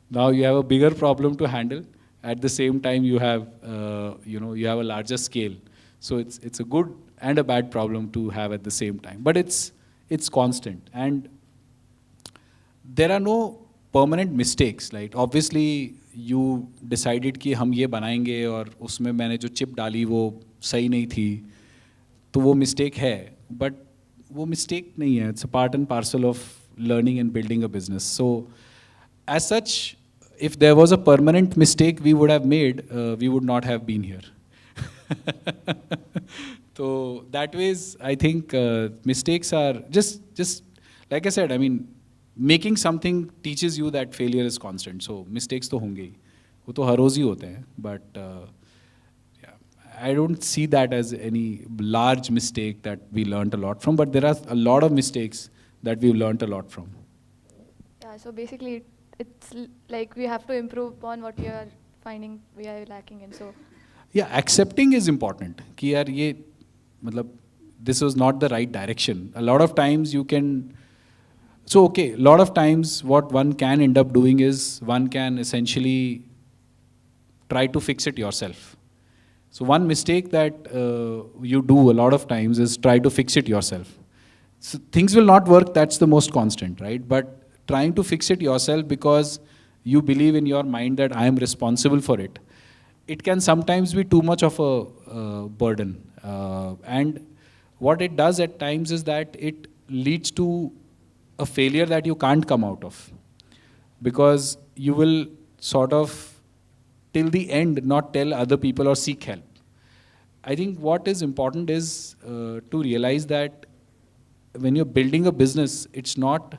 Speaker 2: Now you have a bigger problem to handle. At the same time, you have you have a larger scale. So it's a good and a bad problem to have at the same time. But it's constant, and there are no permanent mistakes. Like obviously you decided कि हम ये बनाएंगे और उसमें मैंने जो chip डाली वो सही नहीं थी, तो वो mistake है. But वो mistake नहीं है. It's a part and parcel of learning and building a business. So as such, if there was a permanent mistake we would have made, we would not have been here. So that ways, I think mistakes are just like I said, I mean, making something teaches you that failure is constant. So mistakes तो होंगे ही, वो तो हर रोज ही होते हैं. But I don't see that as any large mistake that we learned a lot from. But there are a lot of mistakes that we've learned a lot from.
Speaker 4: Yeah, so basically it's like we have to improve upon what we are finding we are lacking in. So
Speaker 2: yeah, accepting is important कि यार ये मतलब this was not the right direction. A lot of times you can, so okay, a lot of times what one can end up doing is one can essentially try to fix it yourself. So one mistake that you do a lot of times is try to fix it yourself. So things will not work, that's the most constant, right? But trying to fix it yourself because you believe in your mind that I am responsible for it, it can sometimes be too much of a burden. And what it does at times is that it leads to a failure that you can't come out of, because you will sort of till the end not tell other people or seek help. I think what is important is to realize that when you're building a business, it's not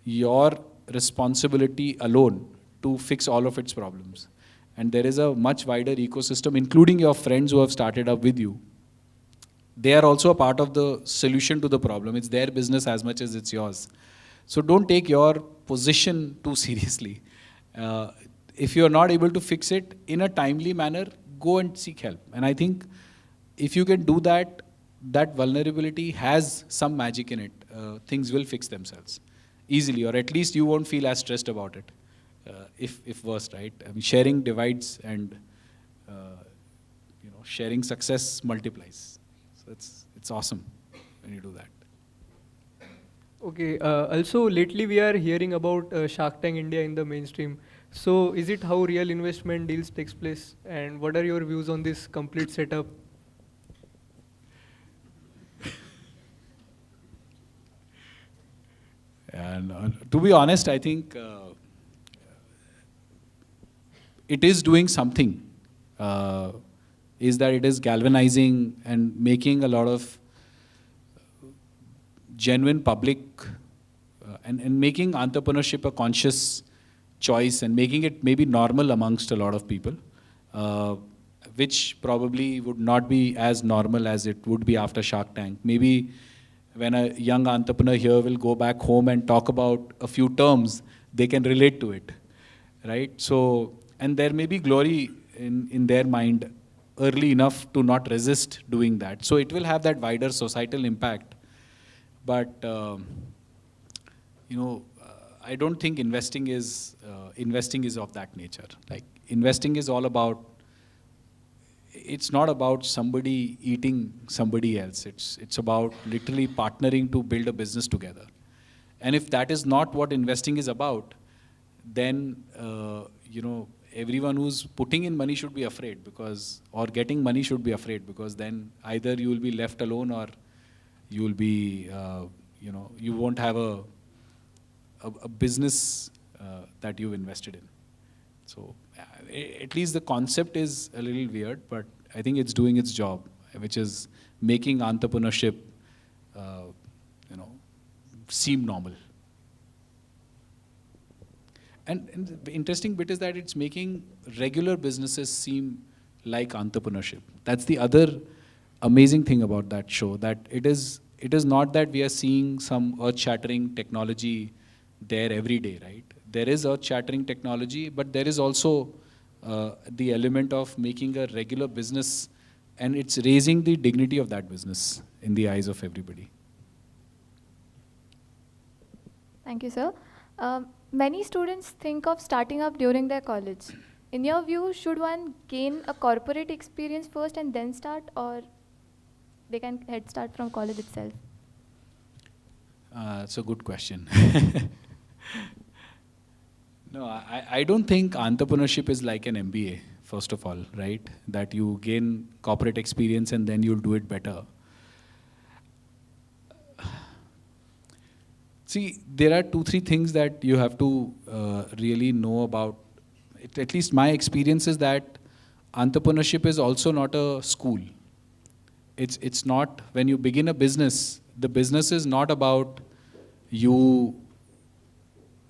Speaker 2: your responsibility alone to fix all of its problems. And there is a much wider ecosystem, including your friends who have started up with you. They are also a part of the solution to the problem. It's their business as much as it's yours. So don't take your position too seriously. If you're not able to fix it in a timely manner, go and seek help. And I think if you can do that, that vulnerability has some magic in it. Things will fix themselves easily, or at least you won't feel as stressed about it. If worst, right? I mean, sharing divides, and sharing success multiplies. So it's awesome when you do that.
Speaker 3: Okay. Also, lately we are hearing about Shark Tank India in the mainstream. So, is it how real investment deals takes place, and what are your views on this complete setup?
Speaker 2: And to be honest, I think it is doing something. is that it is galvanizing and making a lot of genuine public and making entrepreneurship a conscious choice and making it maybe normal amongst a lot of people, which probably would not be as normal as it would be after Shark Tank. Maybe when a young entrepreneur here will go back home and talk about a few terms, they can relate to it, right? So, and there may be glory in their mind early enough to not resist doing that. So it will have that wider societal impact. But, I don't think investing is of that nature. Like, investing is all about, it's not about somebody eating somebody else. It's about literally partnering to build a business together. And if that is not what investing is about, then, everyone who's putting in money should be afraid or getting money should be afraid, because then either you will be left alone or you will be, you won't have a business that you've invested in. So at least the concept is a little weird, but I think it's doing its job, which is making entrepreneurship, seem normal. And the interesting bit is that it's making regular businesses seem like entrepreneurship. That's the other amazing thing about that show, that it is not that we are seeing some earth-shattering technology there every day, right? There is earth-shattering technology, but there is also the element of making a regular business, and it's raising the dignity of that business in the eyes of everybody.
Speaker 4: Thank you, sir. Many students think of starting up during their college. In your view, should one gain a corporate experience first and then start, or they can head start from college itself?
Speaker 2: It's a good question. No, I don't think entrepreneurship is like an MBA, first of all, right? That you gain corporate experience and then you'll do it better. See, there are 2-3 things that you have to really know about. At least my experience is that entrepreneurship is also not a school. It's not, when you begin a business, the business is not about you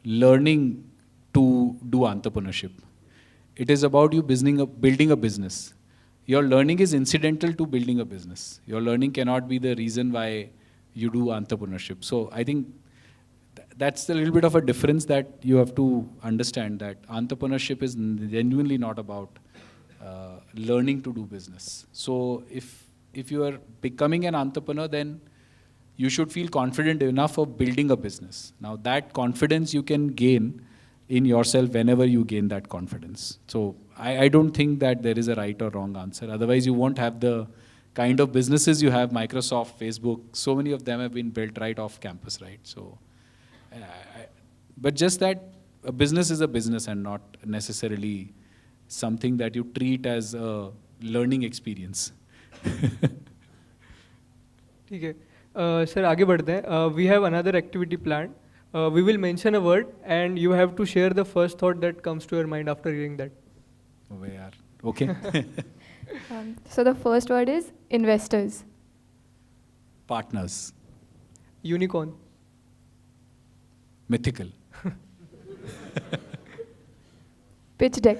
Speaker 2: learning to do entrepreneurship. It is about you building a business. Your learning is incidental to building a business. Your learning cannot be the reason why you do entrepreneurship. So I think that's a little bit of a difference that you have to understand, that entrepreneurship is genuinely not about learning to do business. So if you are becoming an entrepreneur, then you should feel confident enough of building a business. Now that confidence you can gain in yourself whenever you gain that confidence. So I don't think that there is a right or wrong answer. Otherwise you won't have the kind of businesses you have, Microsoft, Facebook, so many of them have been built right off campus, right? So, but just that a business is a business and not necessarily something that you treat as a learning experience.
Speaker 3: ठीक है, sir आगे बढ़ते हैं. We have another activity planned. We will mention a word and you have to share the first thought that comes to your mind after hearing that.
Speaker 2: Oh, yeah. Okay.
Speaker 4: So the first word is investors.
Speaker 2: Partners.
Speaker 3: Unicorn.
Speaker 2: Mythical.
Speaker 4: Pitch deck.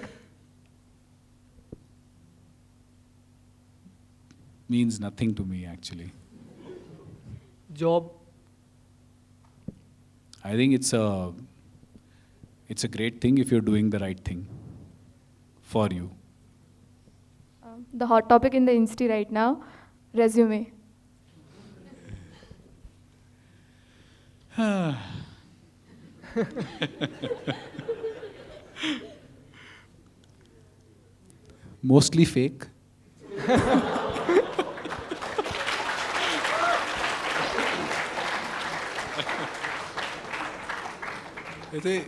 Speaker 2: Means nothing to me, actually.
Speaker 3: Job.
Speaker 2: I think it's a great thing if you're doing the right thing for you.
Speaker 4: The hot topic in the Insta right now, resume.
Speaker 2: Mostly fake. ऐसे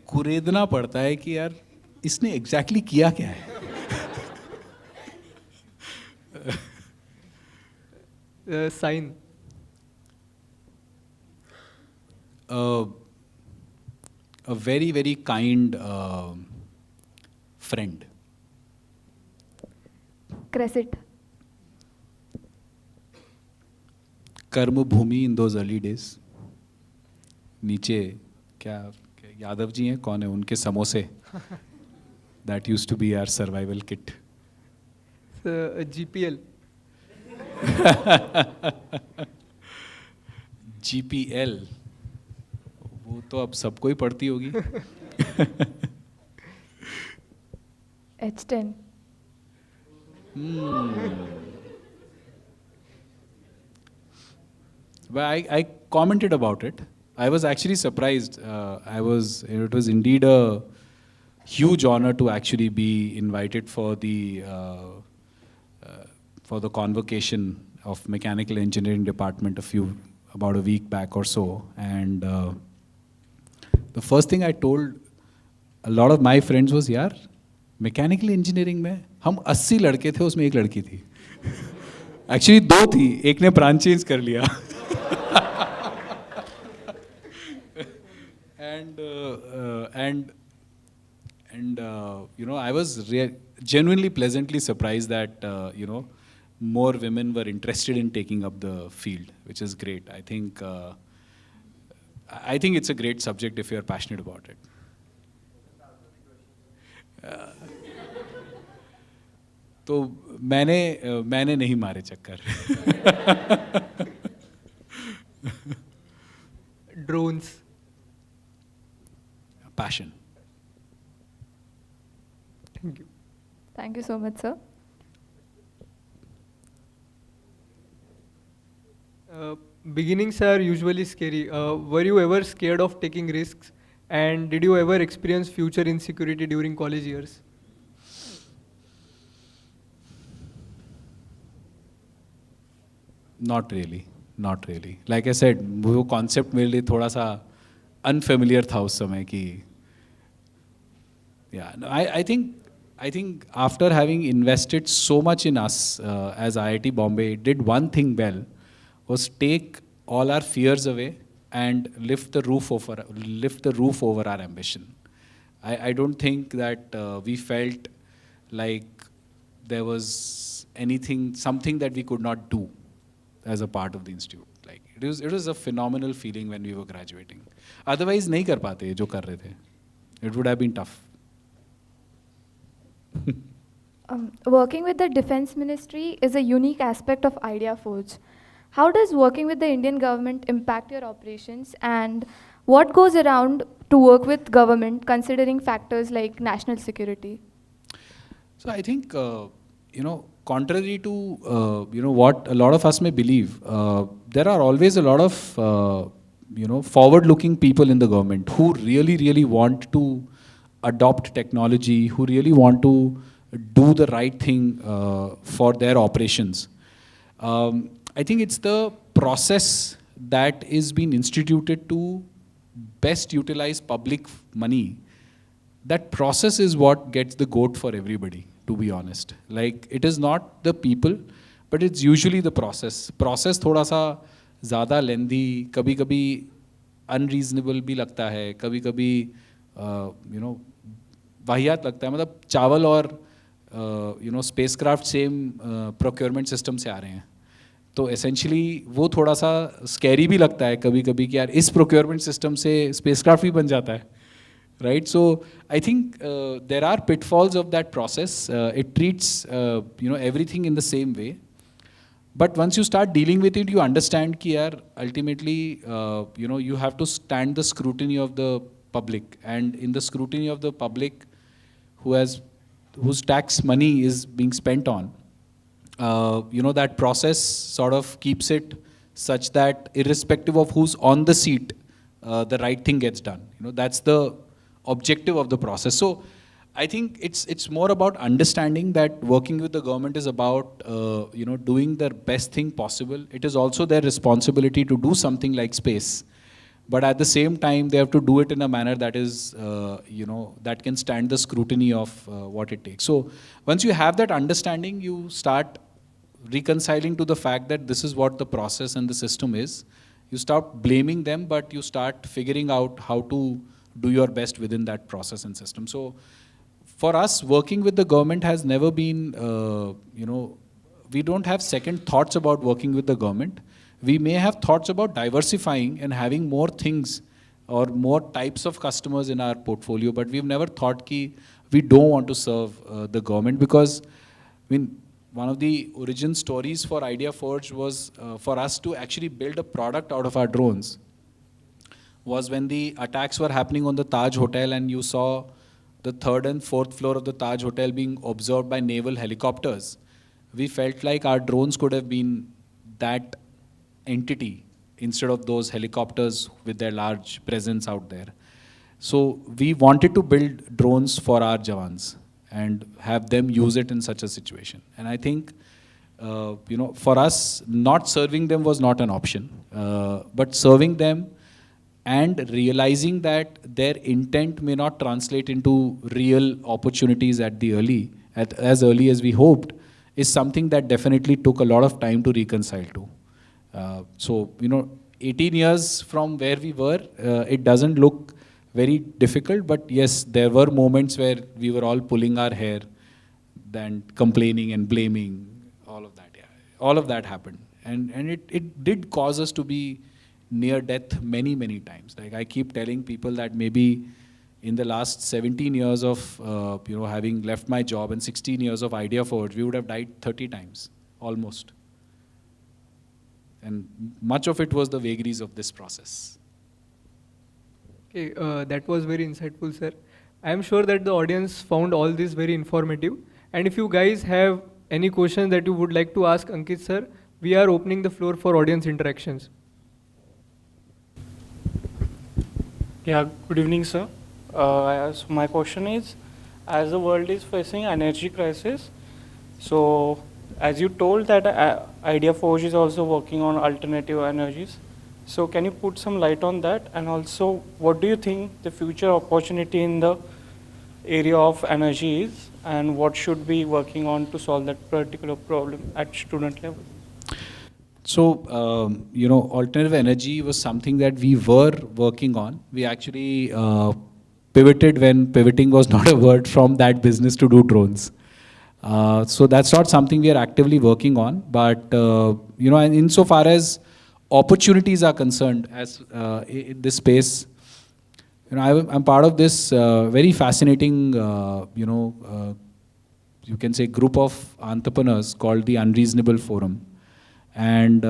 Speaker 2: कुरेदना पड़ता है कि यार इसने exactly किया क्या है.
Speaker 3: Sign.
Speaker 2: A very, very kind friend.
Speaker 4: Crescit.
Speaker 2: कर्म भूमि in those early days. नीचे क्या यादव जी हैं, कौन है उनके समोसे. That used to be our survival kit.
Speaker 3: GPL.
Speaker 2: GPL. वो तो अब सबको ही पड़ती होगी.
Speaker 4: H10.
Speaker 2: But I commented about it. I was actually surprised. It was indeed a huge honor to actually be invited for the convocation of mechanical engineering department about a week back or so. And the first thing I told a lot of my friends was, यार mechanical engineering में हम 80 लड़के थे, उसमें एक लड़की थी. Actually 2 थी, एक ने ब्रांच चेंज कर लिया. and you know, I was genuinely pleasantly surprised that you know, more women were interested in taking up the field, which is great. I think it's a great subject if you are passionate about it. तो मैंने नहीं मारे चक्कर.
Speaker 3: Drones.
Speaker 2: Passion.
Speaker 3: Thank you.
Speaker 4: Thank you so much, sir.
Speaker 3: Beginnings are usually scary. Were you ever scared of taking risks? And did you ever experience future insecurity during college years?
Speaker 2: Not really. Like I said, वो concept मेरे लिए थोड़ा सा unfamiliar था उस समय कि, yeah, no, I think after having invested so much in us as IIT Bombay, it did one thing well, was take all our fears away and lift the roof over our ambition. I don't think that we felt like there was something that we could not do as a part of the institute. Like it was a phenomenal feeling when we were graduating. Otherwise नहीं कर पाते जो कर रहे थे. It would have been tough.
Speaker 4: Working with the Defense Ministry is a unique aspect of ideaForge. How does working with the Indian government impact your operations, and what goes around to work with government considering factors like national security?
Speaker 2: So I think, you know, contrary to, you know, what a lot of us may believe, there are always a lot of, you know, forward-looking people in the government who really want to adopt technology, who really want to do the right thing for their operations. I think it's the process that is being instituted to best utilize public money. That process is what gets the goat for everybody, to be honest. Like, it is not the people, but it's usually the process. Process थोड़ा सा ज़्यादा lengthy, कभी-कभी unreasonable भी लगता है, कभी-कभी you know, वाहियात लगता है. मतलब चावल और you know, spacecraft same procurement system से आ रहे हैं. तो essentially वो थोड़ा सा scary भी लगता है कभी-कभी कि यार इस procurement system से spacecraft भी बन जाता है. Right, so I think there are pitfalls of that process. It treats you know, everything in the same way, but once you start dealing with it, you understand कि यार ultimately you know, you have to stand the scrutiny of the public, and in the scrutiny of the public whose tax money is being spent on, you know, that process sort of keeps it such that irrespective of who's on the seat, the right thing gets done. You know, that's the objective of the process. So I think it's more about understanding that working with the government is about you know, doing the best thing possible. It is also their responsibility to do something like space, but at the same time they have to do it in a manner that is you know, that can stand the scrutiny of what it takes. So once you have that understanding, you start reconciling to the fact that this is what the process and the system is. You stop blaming them, but you start figuring out how to do your best within that process and system. So for us, working with the government has never been, we don't have second thoughts about working with the government. We may have thoughts about diversifying and having more things or more types of customers in our portfolio, but we've never thought ki we don't want to serve the government, because one of the origin stories for ideaForge was for us to actually build a product out of our drones was when the attacks were happening on the Taj Hotel and you saw the 3rd and 4th floor of the Taj Hotel being observed by naval helicopters. We felt like our drones could have been that entity instead of those helicopters with their large presence out there. So we wanted to build drones for our Jawans and have them use it in such a situation. And I think, for us, not serving them was not an option, but serving them and realizing that their intent may not translate into real opportunities as early as we hoped, is something that definitely took a lot of time to reconcile to. So 18 years from where we were, it doesn't look very difficult, but yes, there were moments where we were all pulling our hair, then complaining and blaming, all of that. Yeah, all of that happened, and it did cause us to be near death many, many times. Like I keep telling people that maybe in the last 17 years of having left my job and 16 years of ideaForge, we would have died 30 times, almost. And much of it was the vagaries of this process.
Speaker 3: Okay, that was very insightful, sir. I am sure that the audience found all this very informative. And if you guys have any questions that you would like to ask Ankit sir, we are opening the floor for audience interactions.
Speaker 5: Yeah, good evening, sir. So my question is, as the world is facing energy crisis, so as you told that ideaForge is also working on alternative energies. So can you put some light on that? And also, what do you think the future opportunity in the area of energy is, and what should be working on to solve that particular problem at student level?
Speaker 2: So, alternative energy was something that we were working on. We actually pivoted when pivoting was not a word, from that business to do drones. So that's not something we are actively working on, but and insofar as opportunities are concerned, as in this space, I'm part of this very fascinating, you can say, group of entrepreneurs called the Unreasonable Forum. And,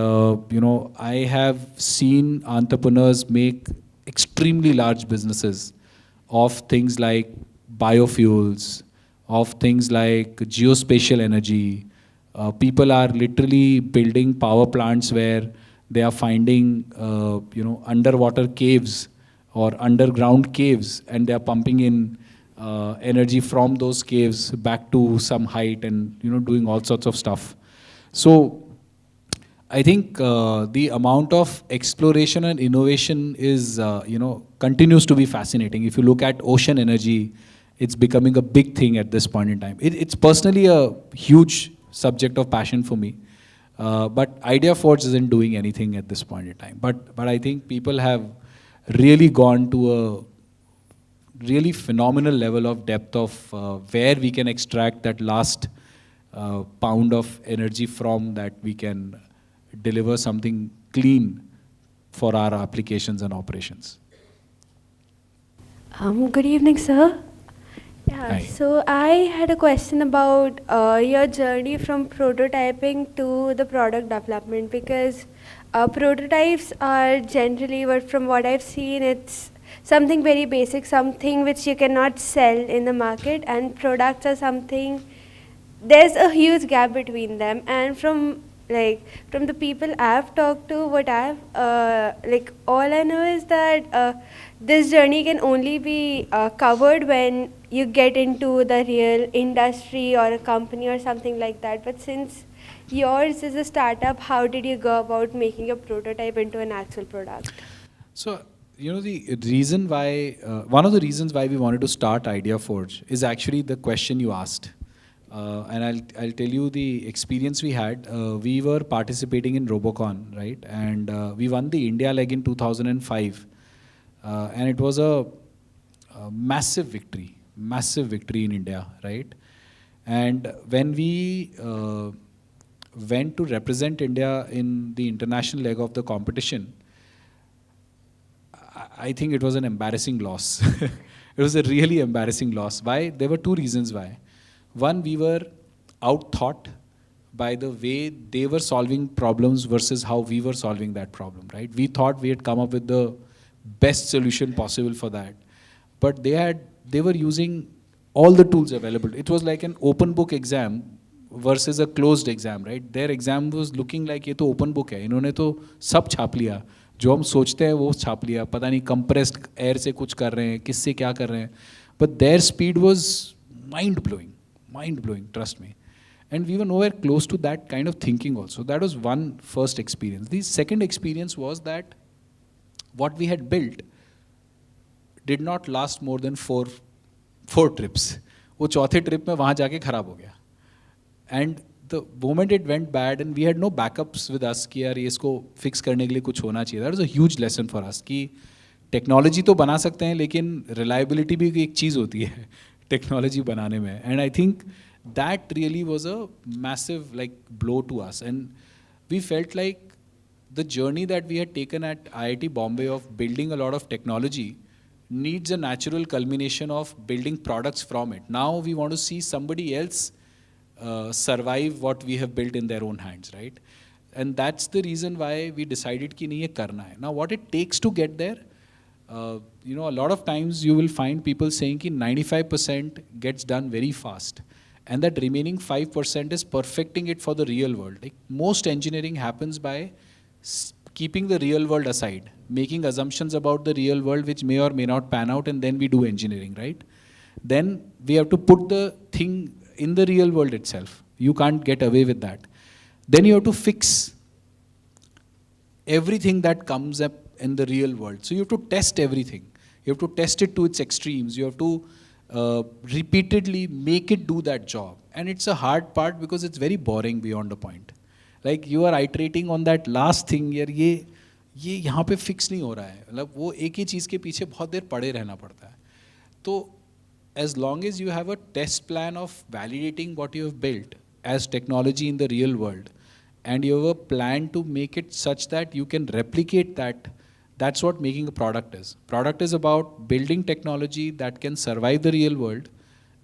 Speaker 2: I have seen entrepreneurs make extremely large businesses of things like biofuels, of things like geospatial energy. People are literally building power plants where they are finding, underwater caves or underground caves, and they are pumping in energy from those caves back to some height and, doing all sorts of stuff. So I think the amount of exploration and innovation is, continues to be fascinating. If you look at ocean energy, it's becoming a big thing at this point in time. It's personally a huge subject of passion for me. But ideaForge isn't doing anything at this point in time. But I think people have really gone to a really phenomenal level of depth of where we can extract that last pound of energy from, that we can deliver something clean for our applications and operations.
Speaker 6: Good evening, sir. Yeah,
Speaker 2: Hi.
Speaker 6: so I had a question about your journey from prototyping to the product development, because prototypes are generally, from what I've seen, it's something very basic, something which you cannot sell in the market, and products are something, there's a huge gap between them. And from the people I've talked to, what I've all I know is that this journey can only be covered when you get into the real industry or a company or something like that. But since yours is a startup, how did you go about making a prototype into an actual product?
Speaker 2: So, the reason why, one of the reasons why we wanted to start ideaForge is actually the question you asked. And I'll tell you the experience we had. We were participating in Robocon, right? And we won the India leg in 2005. And it was a massive victory massive victory in India, right? And when we went to represent India in the international leg of the competition, I think it was an embarrassing loss. It was a really embarrassing loss. Why? There were two reasons why. One, we were out-thought by the way they were solving problems versus how we were solving that problem, right? We thought we had come up with the best solution possible for that. But they were using all the tools available. It was like an open book exam versus a closed exam, right? Their exam was looking like ये तो open book है, इन्होंने तो सब छाप लिया, जो हम सोचते हैं वो छाप लिया, पता नहीं compressed air से कुछ कर रहे हैं, किससे क्या कर रहे हैं, but their speed was mind blowing, trust me. And we were nowhere close to that kind of thinking also. That was one first experience. The second experience was that what we had built did not last more than four trips. वो चौथे trip में वहाँ जाके खराब हो गया. And the moment it went bad and we had no backups with us कि यार ये इसको fix करने के लिए कुछ होना चाहिए. That was a huge lesson for us कि technology तो बना सकते हैं लेकिन reliability भी एक चीज़ होती है technology बनाने में. And I think that really was a massive like blow to us. And we felt like the journey that we had taken at IIT Bombay of building a lot of technology needs a natural culmination of building products from it. Now we want to see somebody else survive what we have built in their own hands, right? And that's the reason why we decided कि नहीं ये करना है. Now what it takes to get there, you know, a lot of times you will find people saying कि 95% gets done very fast. And that remaining 5% is perfecting it for the real world. Like most engineering happens by keeping the real world aside, making assumptions about the real world which may or may not pan out, and then we do engineering, right? Then we have to put the thing in the real world itself. You can't get away with that. Then you have to fix everything that comes up in the real world. So you have to test everything. You have to test it to its extremes. You have to repeatedly make it do that job. And it's a hard part because it's very boring beyond a point. Like you are iterating on that last thing, यार ये यहाँ पे fix नहीं हो रहा है, मतलब वो एक ही चीज़ के पीछे बहुत देर पड़े रहना पड़ता है. तो as long as you have a test plan of validating what you have built as technology in the real world, and you have a plan to make it such that you can replicate that, that's what making a product is. Product is about building technology that can survive the real world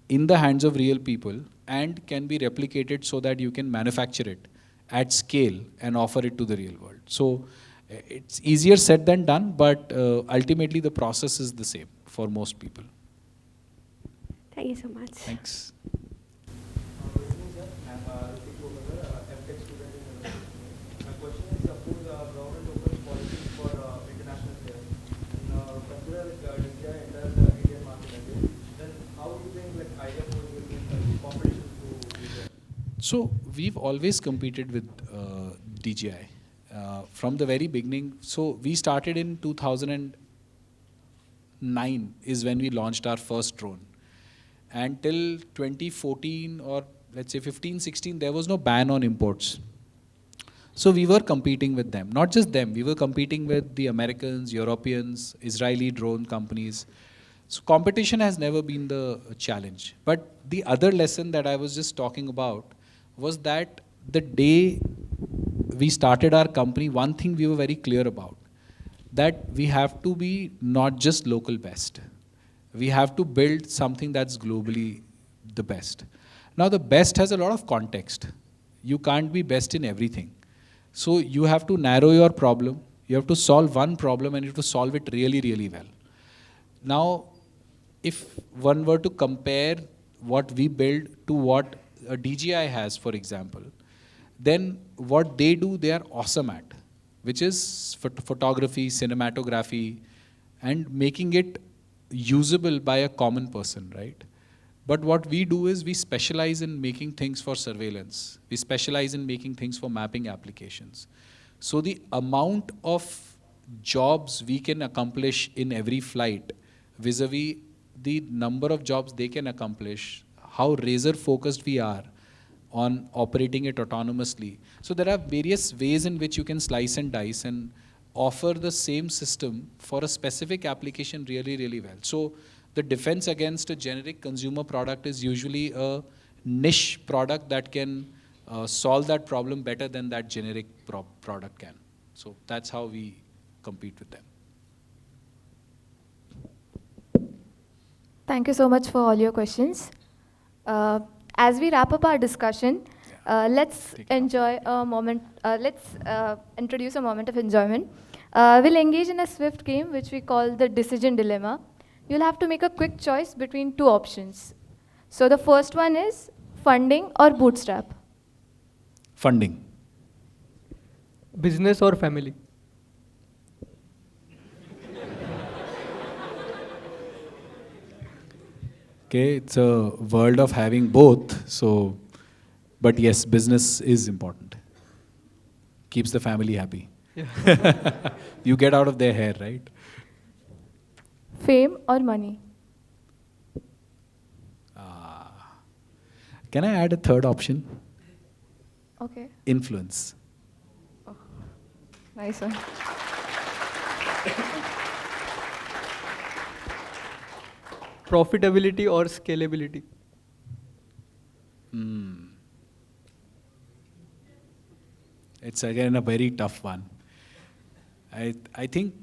Speaker 2: in the hands of real people and can be replicated so that you can manufacture it at scale and offer it to the real world. So it's easier said than done, but ultimately the process is the same for most people.
Speaker 6: Thank you so much.
Speaker 2: Thanks. So we've always competed with DJI from the very beginning. So we started in 2009 is when we launched our first drone. And till 2014 or let's say 15, 16, there was no ban on imports. So we were competing with them. Not just them, we were competing with the Americans, Europeans, Israeli drone companies. So competition has never been the challenge. But the other lesson that I was just talking about was that the day we started our company, one thing we were very clear about, that we have to be not just local best. We have to build something that's globally the best. Now the best has a lot of context. You can't be best in everything. So you have to narrow your problem. You have to solve one problem and you have to solve it really, really well. Now, if one were to compare what we build to what a DJI has, for example, then what they do, they are awesome at, which is photography, cinematography, and making it usable by a common person, right? But what we do is we specialize in making things for surveillance. We specialize in making things for mapping applications. So the amount of jobs we can accomplish in every flight vis-a-vis the number of jobs they can accomplish, how razor focused we are on operating it autonomously. So there are various ways in which you can slice and dice and offer the same system for a specific application really, really well. So the defense against a generic consumer product is usually a niche product that can solve that problem better than that generic product can. So that's how we compete with them.
Speaker 4: Thank you so much for all your questions. As we wrap up our discussion, let's enjoy a moment. Let's introduce a moment of enjoyment. We'll engage in a swift game which we call the decision dilemma. You'll have to make a quick choice between two options. So the first one is funding or bootstrap.
Speaker 2: Funding.
Speaker 3: Business or family?
Speaker 2: Okay, it's a world of having both. So, but yes, business is important. Keeps the family happy.
Speaker 3: Yeah.
Speaker 2: You get out of their hair, right?
Speaker 4: Fame or money?
Speaker 2: Can I add a third option?
Speaker 4: Okay,
Speaker 2: Influence.
Speaker 4: nice one.
Speaker 3: Profitability or scalability?
Speaker 2: It's again a very tough one. I think,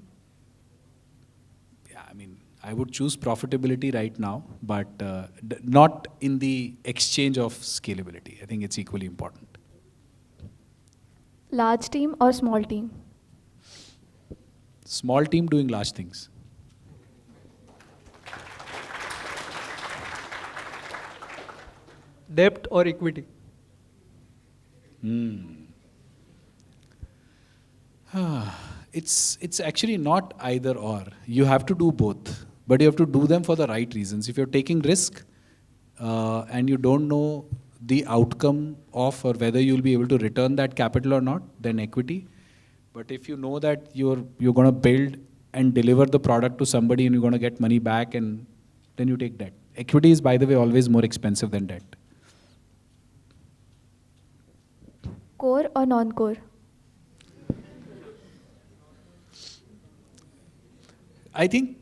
Speaker 2: yeah, I mean, I would choose profitability right now, but not in the exchange of scalability. I think it's equally important.
Speaker 4: Large team or small team?
Speaker 2: Small team doing large things.
Speaker 3: Debt or equity?
Speaker 2: It's actually not either or. You have to do both, but you have to do them for the right reasons. If you're taking risk and you don't know the outcome of or whether you'll be able to return that capital or not, then equity. But if you know that you're going to build and deliver the product to somebody and you're going to get money back, and then you take debt. Equity is, by the way, always more expensive than debt.
Speaker 4: Core or non-core?
Speaker 2: I think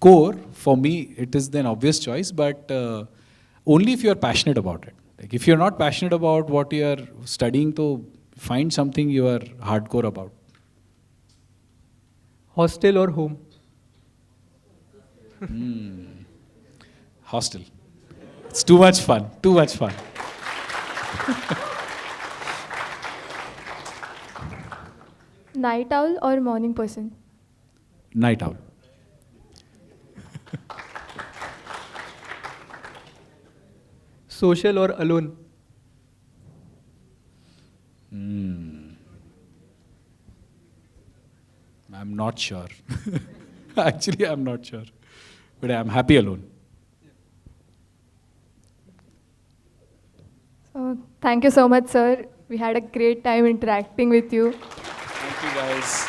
Speaker 2: core, for me, it is an obvious choice, but only if you're passionate about it. Like if you're not passionate about what you're studying, to find something you are hardcore about.
Speaker 3: Hostel or home?
Speaker 2: Hostel. It's too much fun, too much fun.
Speaker 4: Night owl or morning person?
Speaker 2: Night owl.
Speaker 3: Social or alone?
Speaker 2: I'm not sure. Actually, I'm not sure. But I'm happy alone.
Speaker 4: So, thank you so much, sir. We had a great time interacting with you.
Speaker 2: Thank you, guys.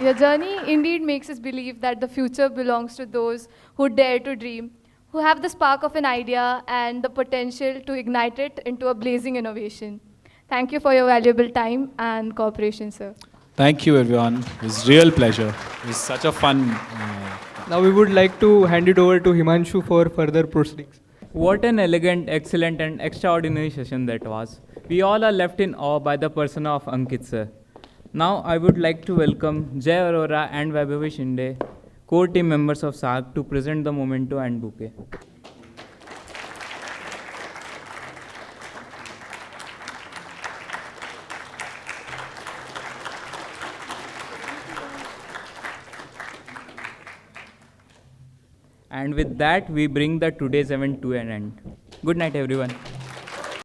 Speaker 4: Your journey indeed makes us believe that the future belongs to those who dare to dream, who have the spark of an idea and the potential to ignite it into a blazing innovation. Thank you for your valuable time and cooperation, sir.
Speaker 2: Thank you, everyone. It was real pleasure. It was such a fun.
Speaker 3: Now we would like to hand it over to Himanshu for further proceedings.
Speaker 1: What an elegant, excellent, and extraordinary session that was. We all are left in awe by the persona of Ankit sir. Now I would like to welcome Jay Arora and Vaibhavi Shinde, core team members of SARC, to present the memento and bouquet. And with that, we bring the today's event to an end. Good night, everyone.